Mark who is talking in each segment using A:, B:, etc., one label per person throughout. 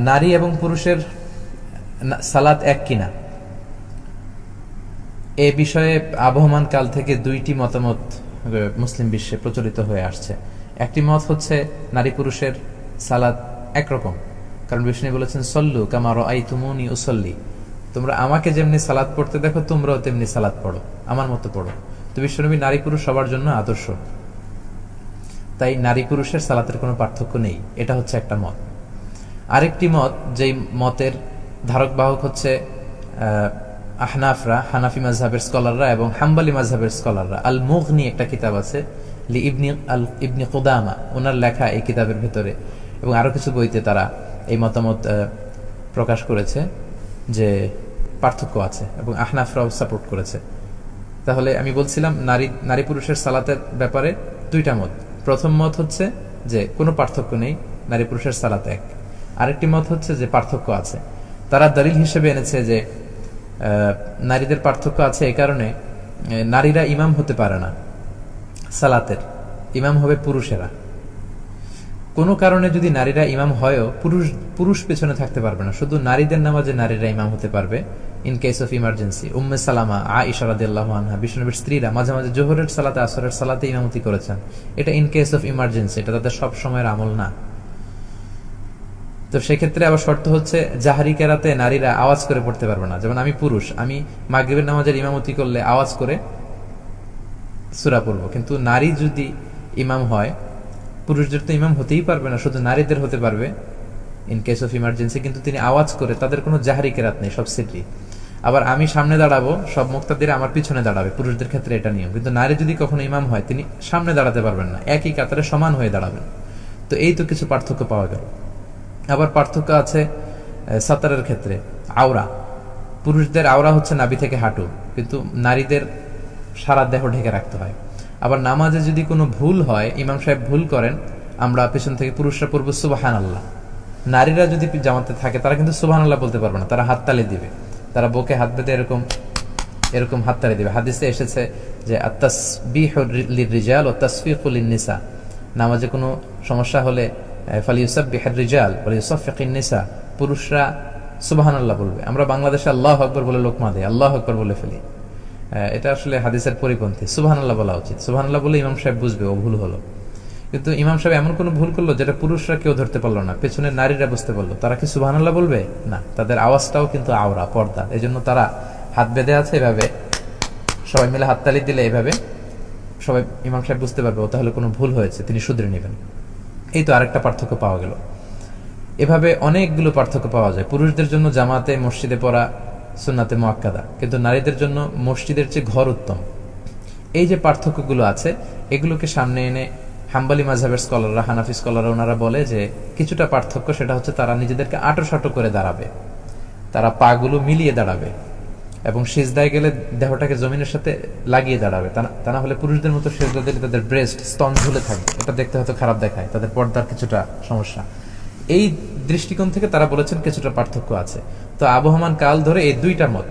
A: নারী এবং পুরুষের সালাত এক কিনা, এ বিষয়ে আবহমান কাল থেকে দুইটি মতামত মুসলিম বিশ্বে প্রচলিত হয়ে আসছে। একটি মত হচ্ছে নারী পুরুষের সালাত একরকম, কারণ বিষ্ণু বলেছেন সল্লু কামা রাআইতুমুনি উসাল্লি, তোমরা আমাকে যেমনি সালাত পড়তে দেখো তোমরাও তেমনি সালাত পড়ো, আমার মতো পড়ো। তো বিশ্বনবী নারী পুরুষ সবার জন্য আদর্শ, তাই নারী পুরুষের সালাতের কোনো পার্থক্য নেই, এটা হচ্ছে একটা মত। আরেকটি মত, যেই মতের ধারক বাহক হচ্ছে আহনাফরা, হানাফি মাজহাবের স্কলাররা এবং হাম্বালি মাজহাবের স্কলাররা। আল মুগনি একটা কিতাব আছে লি ইবনি কুদামা, ওনার লেখা এই কিতাবের ভেতরে এবং আরো কিছু বইতে তারা এই মতামত প্রকাশ করেছে যে পার্থক্য আছে, এবং আহনাফরাও সাপোর্ট করেছে। তাহলে আমি বলছিলাম নারী পুরুষের সালাতের ব্যাপারে দুইটা মত। প্রথম মত হচ্ছে যে কোনো পার্থক্য নেই, নারী পুরুষের সালাত এক। আরেকটি মত হচ্ছে যে পার্থক্য আছে। তারা দলিল হিসেবে এনেছে যে নারীদের পার্থক্য আছে এই কারণে নারীরা ইমাম হতে পারে না, সালাতের ইমাম হবে পুরুষেরা। কোনো কারণে যদি নারীরা ইমাম হয়ও পুরুষ পেছনে থাকতে পারবে না, শুধু নারীদের নামাজে নারীরা ইমাম হতে পারবে in case of emergency. Umme Salama, Ayesha রাদিয়াল্লাহু আনহা, বিশ্বনবীর স্ত্রীরা মাঝে মাঝে জোহরের সালাতে আসরের সালাতে ইমামতি করেছেন। এটা ইন কেস অফ ইমার্জেন্সি, এটা তাদের সব সময়ের আমল না। তো সেক্ষেত্রে আবার শর্ত হচ্ছে জাহারি কেরাতে নারীরা আওয়াজ করে পড়তে পারবে না। যেমন আমি পুরুষ, আমি মাগরিবের নামাজের ইমামতি করলে আওয়াজ করে সূরা পড়বো, কিন্তু নারী যদি ইমাম হয়, পুরুষদের তো ইমাম হতেই পারবে না, শুধু নারীদের হতে পারবে ইন কেস অফ ইমার্জেন্সি, কিন্তু তিনি আওয়াজ করে, তাদের কোনো জাহারি কেরাত নেই, সব সিটি। আবার আমি সামনে দাঁড়াবো, সব মুক্তাদিরা আমার পিছনে দাঁড়াবে, পুরুষদের ক্ষেত্রে এটা নিয়ম। কিন্তু নারী যদি কখনো ইমাম হয়, তিনি সামনে দাঁড়াতে পারবেন না, একই কাতারে সমান হয়ে দাঁড়াবেন। তো এই তো কিছু পার্থক্য পাওয়া গেল। আবার পার্থক্য আছে সাতারের ক্ষেত্রে। আওরা, পুরুষদের আওরা হচ্ছে নাভি থেকে হাঁটু, কিন্তু নারীদের সারা দেহ ঢেকে রাখতে হয়। আবার নামাজে যদি কোনো ভুল হয়, ইমাম সাহেব ভুল করেন, আমরা পেছন থেকে পুরুষরা পড়বো সুবহানাল্লাহ। নারীরা যদি জামাতে থাকে তারা কিন্তু সুবহানাল্লাহ বলতে পারবে না, তারা হাততালি দিবে, তারা বুকে হাত বেঁধে এরকম এরকম হাততালি দিবে। হাদিসে এসেছে যে আত-তাসবিহু লির-রিজাল ওয়া তাসফিকু লিন-নিসা, নামাজে কোনো সমস্যা হলে ফালিউসাব্বিহুর রিজাল ওয়া লিউসাফফিকুন নিসা, পুরুষরা সুবহানাল্লাহ বলবে। আমরা বাংলাদেশে আল্লাহু আকবার বলে লোকমা দেই, আল্লাহু আকবার বলে ফেলি। এটা আসলে হাদিসের পরিপন্থী, সুবহানাল্লাহ বলা উচিত। সুবহানাল্লাহ বলে ইমাম সাহেব বুঝবে ও ভুল হলো। কিন্তু ইমাম সাহেব এমন কোনো ভুল করলো যেটা পুরুষরা কেউ ধরতে পারলো না, পেছনের নারীরা বুঝতে পারলো, তারা কি সুবহানাল্লাহ বলবে না? তাদের আওয়াজটাও কিন্তু আওরা, পর্দা, এজন্য তারা হাত বেঁধে আছে এভাবে, সবাই মিলে হাততালি দিলে এভাবে সবাই ইমাম সাহেব বুঝতে পারবে ও তাহলে কোনো ভুল হয়েছে, তিনি শুধরে নেবেন। এই তো আরেকটা পার্থক্য পাওয়া গেল। এভাবে অনেকগুলো পার্থক্য পাওয়া যায়। পুরুষদের জন্য জামাতে মসজিদে পড়া সুন্নাতে মুআক্কাদা, কিন্তু নারীদের জন্য মসজিদের চেয়ে ঘর উত্তম। এই যে পার্থক্যগুলো আছে, এগুলোকে সামনে এনে হাম্বালি মাযহাবের স্কলাররা, হানাফি স্কলাররা, ওনারা বলে যে কিছুটা পার্থক্য, সেটা হচ্ছে তারা নিজেদেরকে আঁটো করে দাঁড়াবে, তারা পাগুলো মিলিয়ে দাঁড়াবে এবং সিজদায় গেলে দেহটাকে জমিনের সাথে লাগিয়ে দাঁড়াবে। তা না হলে পুরুষদের মতো সিজদা দিলে তাদের ব্রেস্ট, স্তন ঝুলে থাকবে, এটা দেখতে হয়তো খারাপ দেখায়, তাদের পর্দার কিছুটা সমস্যা। এই দৃষ্টিকোণ থেকে তারা বলেছেন কিছুটা পার্থক্য আছে। তো আবহমান কাল ধরে এই দুইটা মত,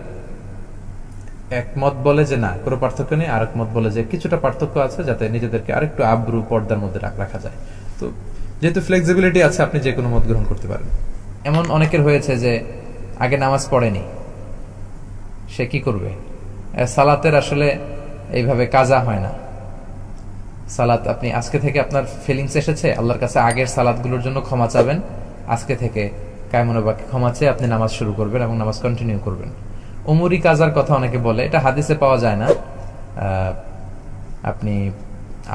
A: এক মত বলে যে না কোনো পার্থক্য নেই, আরেক মত বলে যে কিছুটা পার্থক্য আছে, যাতে নিজেদেরকে আরেকটু আব্রু পর্দার মধ্যে রাখা যায়। তো যেহেতু ফ্লেক্সিবিলিটি আছে, আপনি যে কোনো মত গ্রহণ করতে পারেন। এমন অনেকের হয়েছে যে আগে নামাজ পড়েনি, সে কি করবে? সালাতের আসলে এইভাবে কাজা হয় না। সালাত আপনি আজকে থেকে আপনার ফিলিংস এসেছে আল্লাহর কাছে, আগের সালাতগুলোর জন্য ক্ষমা চাবেন, আজকে থেকে কায়মনে বাকি ক্ষমা চেয়ে আপনি নামাজ শুরু করবেন এবং নামাজ কন্টিনিউ করবেন। উমরি কাজার কথা অনেকে বলে, এটা হাদিসে পাওয়া যায় না। আপনি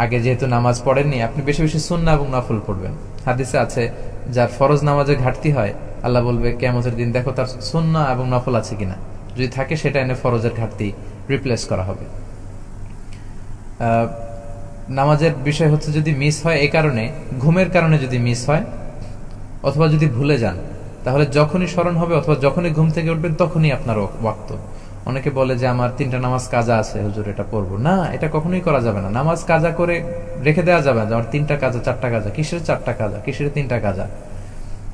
A: আগে যেহেতু নামাজ পড়েননি, আপনি বেশি বেশি সুন্নাহ এবং নফল পড়বেন। হাদিসে আছে যার ফরজ নামাজে ঘাটতি হয়, আল্লাহ বলবে কিয়ামতের দিন দেখো তার সুন্নাহ এবং নফল আছে কিনা, যদি থাকে সেটা এনে ফরজের ঘাটতি রিপ্লেস করা হবে। নামাজের বিষয় হচ্ছে যদি মিস হয়, এই কারণে ঘুমের কারণে যদি মিস হয় অথবা যদি ভুলে যান, তাহলে যখনই স্মরণ হবে অথবা যখনই ঘুম থেকে উঠবেন তখনই আপনার ওয়াক্ত। অনেকে বলে যে আমার 3টা নামাজ কাজা আছে হুজুর, এটা পড়বো না, এটা কখনোই করা যাবে না। নামাজ কাজা করে রেখে দেওয়া যাবে না, আমার 3টা কাজা 4টা কাজা, কিসের 4টা কাজা, কিসের 3টা কাজা?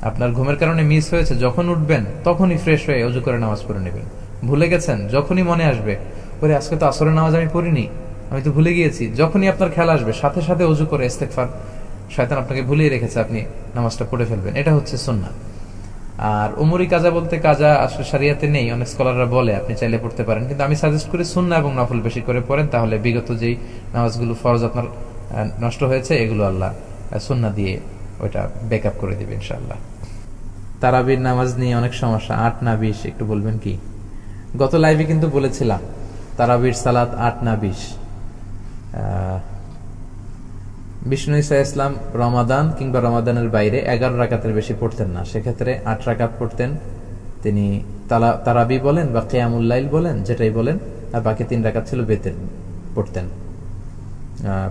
A: আপনার ঘুমের কারণে মিস হয়েছে, যখন উঠবেন তখনই ফ্রেশ হয়ে ওযু করে নামাজ পড়ে নেবেন। ভুলে গেছেন, যখনই মনে আসবে ওরে আজকে তো আসরের নামাজ আমি পড়িনি, আমি তো ভুলে গিয়েছি, যখনই আপনার খেয়াল আসবে সাথে সাথে ওযু করে ইস্তেগফার, শয়তান আপনাকে ভুলিয়ে রেখেছে, আপনি নামাজটা পড়ে ফেলবেন। এটা হচ্ছে সুন্নাহ। আর উমরি কাজা বলতে কাজা আসলে শরিয়াতে নেই, অনেক স্কলাররা বলে আপনি চাইলে পড়তে পারেন, কিন্তু আমি সাজেস্ট করি সুন্নাহ এবং নফল বেশি করে পড়েন, তাহলে বিগত যেই নামাজগুলো ফরজ আপনার নষ্ট হয়েছে এগুলো আল্লাহ সুন্নাহ দিয়ে ওইটা ব্যাকআপ করে দিবে ইনশাআল্লাহ। তারাবির নামাজ নিয়ে অনেক সমস্যা, 8 না 20 একটু বলবেন কি? গত লাইভে কিন্তু বলেছিলাম তারাবির সালাত 8 না 20। বিষ্ণু ঈসা ইসলাম রমাদান কিংবা রমাদানের বাইরে 11 রাকাতের বেশি পড়তেন না, সেক্ষেত্রে 8 রাকাত পড়তেন তিনি। তারাবি বলেন বা কিয়ামুল লাইল বলেন, যেটাই বলেন, আর বাকি 3 রাকাত ছিল বেতের পড়তেন।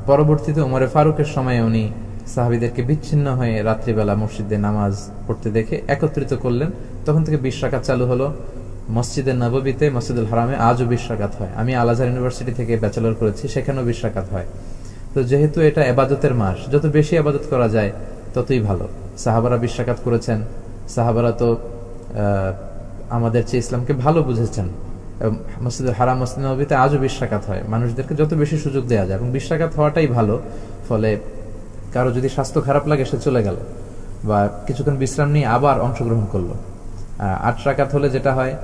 A: পরবর্তীতে উমরে ফারুকের সময় উনি সাহাবীদেরকে বিচ্ছিন্ন হয়ে রাত্রিবেলা মসজিদে নামাজ পড়তে দেখে একত্রিত করলেন, তখন থেকে 20 রাকাত চালু হলো। মসজিদে নববীতে, মসজিদুল হারামে আজও 20 রাকাত হয়। আমি আল আজহার ইউনিভার্সিটি থেকে ব্যাচেলর করেছি, সেখানেও 20 রাকাত হয়। তো যেহেতু এটা ইবাদতের মাস, যত বেশি ইবাদত করা যায় ততই ভালো। সাহাবারা 20 রাকাত করেছেন। সাহাবারা তো আমাদের চেয়ে ইসলামকে ভালো বুঝেছেন। মসজিদুল হারাম, মসজিদ নববীতে আজও 20 রাকাত হয়। মানুষদেরকে যত বেশি সুযোগ দেওয়া যায়, এবং 20 রাকাত হওয়াটাই ভালো। ফলে কারো যদি স্বাস্থ্য খারাপ লাগে সে চলে গেল, বা কিছুক্ষণ বিশ্রাম নিয়ে আবার অংশগ্রহণ করলো। 8 রাকাত হলে যেটা হয়,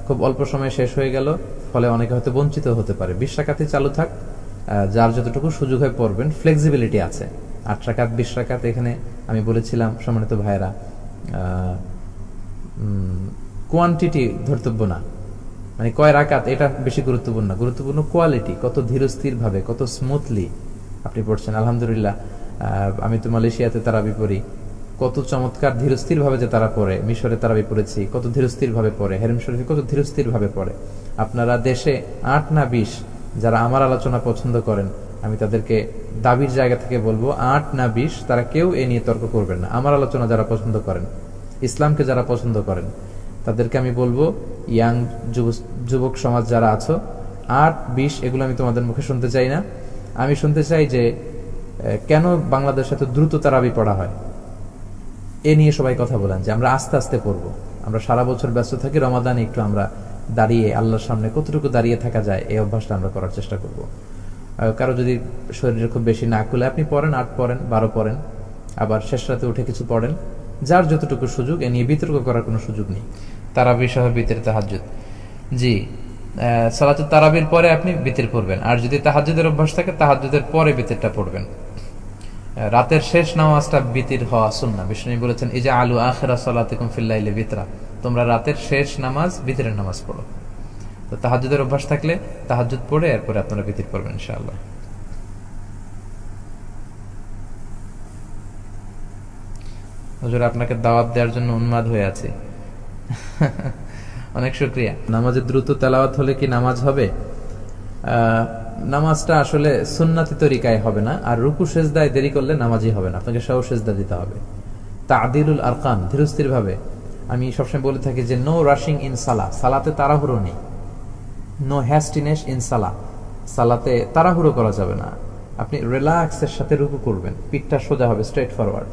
A: খুব অল্প সময়ে শেষ হয়ে গেল, ফলে অনেকে হয়তো বঞ্চিত হতে পারে। 20 রাকাতই চালু থাক, যার যতটুকু সুযোগ হয় পড়বেন, ফ্লেক্সিবিলিটি আছে। 8 রাকাত 20 রাকাত, এখানে আমি বলেছিলাম সম্মানিত ভাইয়েরা, কোয়ান্টিটি ধর্তব্য না, মানে কয় রাকাত এটা বেশি গুরুত্বপূর্ণ না, গুরুত্বপূর্ণ কোয়ালিটি, কত ধীরস্থির ভাবে, কত স্মুথলি আপনি পড়ছেন। আলহামদুলিল্লাহ, আমি তো মালয়েশিয়াতে তারাবি পড়ি, কত চমৎকার ধীরস্থির ভাবে যে তারা পড়ে। মিশরে তারাবি পড়েছি, কত ধীরস্থির ভাবে পড়ে। হেরেম শরীফে কত ধীরস্থির ভাবে পড়ে। আপনারা দেশে 8 না 20 যারা আমার আলোচনা পছন্দ করেন, আমি তাদেরকে দাবির জায়গা থেকে বলবো 8 না 20 তারা কেউ এ নিয়ে তর্ক করবেন না। আমার আলোচনা যারা পছন্দ করেন, ইসলামকে যারা পছন্দ করেন, তাদেরকে আমি বলবো, ইয়াং যুবক সমাজ যারা আছো, 8, 20 এগুলো আমি তোমাদের মুখে শুনতে চাই না। আমি শুনতে চাই যে কেন বাংলাদেশে এত দ্রুত তারাবি পড়া হয়, এ নিয়ে সবাই কথা বলেন, যে আমরা আস্তে আস্তে পড়বো। আমরা সারা বছর ব্যস্ত থাকি, রমাদানে একটু আমরা দাঁড়িয়ে আল্লাহর সামনে কতটুকু দাঁড়িয়ে থাকা যায় এই অভ্যাসটা আমরা করার চেষ্টা করব। কারো যদি শরীরে খুব বেশি না খুলে, আপনি পড়েন 8 পড়েন, 12 পড়েন, আবার শেষ রাতে উঠে কিছু পড়েন, যার যতটুকু সুযোগ। এ নিয়ে বিতর্ক করার কোনো সুযোগ নেই। তারাবি সহ বিতের তাহাজ্জুদ, জি, সালাতুত তারাবির পরে আপনি বিতের পড়বেন। আর যদি তাহাজ্জুদের অভ্যাস থাকে, তাহাজ্জুদের পরে বিতেরটা পড়বেন। রাতের শেষ নামাজটা বিতির হওয়া সুন্নাহ। বিষ্ণু বলেছেন, এই যে আলু আখিরা সালাতিকুম ফিল লাইলি বিতরা, তোমরা রাতের শেষ নামাজ বিতরের নামাজ পড়ো। তো তাহাজ্জুদের অভ্যাস থাকলে তাহাজ্জুদ পড়ে এরপরে আপনারা বিতির পড়বেন ইনশাআল্লাহ। হুজুর, আপনাকে দাওয়াত দেওয়ার জন্য উন্মাদ হয়ে আছি। অনেক শুকরিয়া। নামাজে দ্রুত তেলাওয়াত হলে কি নামাজ হবে? নামাজটা আসলে সুন্নাতি তরিকায় হবে না, আর রুকু সেজদায় দেরি করলে নামাজই হবে না, আপনাকে সহ সেজদা দিতে হবে। তা'দিলুল আরকান, ধীরস্থির ভাবে। আমি সবসময় বলে থাকি যে নো রাশিং ইন সালাহ, সালাতে তাড়াহুড়ো নেই। নো হ্যাস্টিনেস ইন সালাহ, সালাতে তাড়াহুড়ো করা যাবে না। আপনি রিল্যাক্সের সাথে রুকু করবেন, পিঠটা সোজা হবে, স্ট্রেট ফরওয়ার্ড।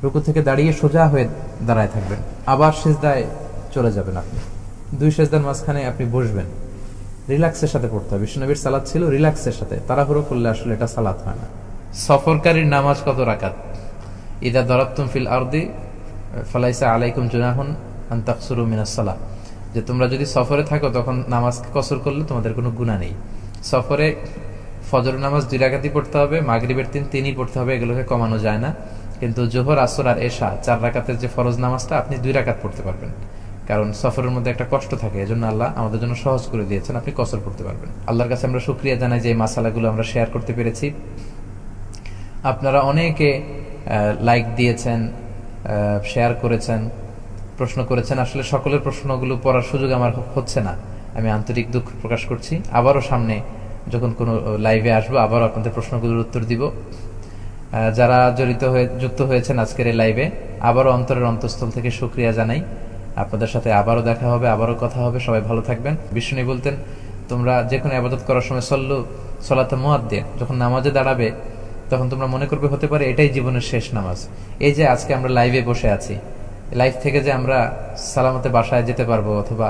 A: রুকু থেকে দাঁড়িয়ে সোজা হয়ে দাঁড়ায় থাকবেন, আবার সেজদায় চলে যাবেন। আপনি 2 সেজদার মাঝখানে আপনি বসবেন, রিল্যাক্সের সাথে পড়তে হবে। বিশ্বনবীর সালাত ছিল রিল্যাক্সের সাথে, তাড়াহুড়ো করলে আসলে এটা সালাত হয় না। সফরকারীর নামাজ কত রাকাত? ইদা দারাবতুম ফিল আরদি ফালাইসা আলাইকুম জুনাহুন আন তাকসুরু মিনাস সালাহ, যে তোমরা যদি সফরে থাকো তখন নামাজকে কসর করলে তোমাদের কোনো গুনাহ নেই। সফরে ফজর নামাজ 2 রাকাতই পড়তে হবে, মাগরিবের 3ই পড়তে হবে, এগুলোকে কমানো যায় না। কিন্তু জোহর, আসর আর এশা 4 রাকাতের যে ফরজ নামাজটা আপনি 2 রাকাত পড়তে পারবেন, কারণ সফরের মধ্যে একটা কষ্ট থাকে, এজন্য আল্লাহ আমাদের জন্য সহজ করে দিয়েছেন, আপনি কসর করতে পারবেন। আল্লাহর কাছে আমরা শুকরিয়া জানাই যে এই মাসালাগুলো আমরা শেয়ার করতে পেরেছি। আপনারা অনেকে লাইক দিয়েছেন, শেয়ার করেছেন, প্রশ্ন করেছেন। আসলে সকলের প্রশ্নগুলো পড়ার সুযোগ আমার হচ্ছে না, আমি আন্তরিক দুঃখ প্রকাশ করছি। আবারও সামনে যখন কোনো লাইভে আসবো, আবারও আপনাদের প্রশ্নগুলোর উত্তর দিব। যারা যুক্ত হয়েছেন আজকের এই লাইভে, আবারও অন্তরের অন্তঃস্থল থেকে শুকরিয়া জানাই। আপনাদের সাথে আবারও দেখা হবে, আবারও কথা হবে। সবাই ভালো থাকবেন। বিষ্ণু বলতেন, তোমরা যে কোনো ইবাদত করার সময় সল্লু সলাতে মুআদ্দিন, যখন নামাজে দাঁড়াবে তখন তোমরা মনে করবে হতে পারে এটাই জীবনের শেষ নামাজ। এই যে আজকে আমরা লাইভে বসে আছি, লাইভ থেকে যে আমরা সালামতে বাসায় যেতে পারবো অথবা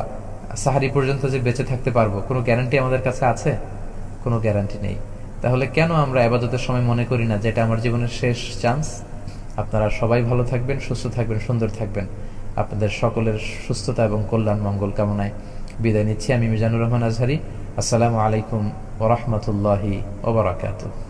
A: সাহারি পর্যন্ত যে বেঁচে থাকতে পারবো, কোনো গ্যারান্টি আমাদের কাছে আছে? কোনো গ্যারান্টি নেই। তাহলে কেন আমরা ইবাদতের সময় মনে করি না যে এটা আমার জীবনের শেষ চান্স? আপনারা সবাই ভালো থাকবেন, সুস্থ থাকবেন, সুন্দর থাকবেন। আপনাদের সকলের সুস্থতা এবং কল্যাণ মঙ্গল কামনায় বিদায় নিচ্ছি। আমি মিজানুর রহমান আজহারি। আসসালামু আলাইকুম ওয়া রাহমাতুল্লাহি ওয়া বারাকাতুহু।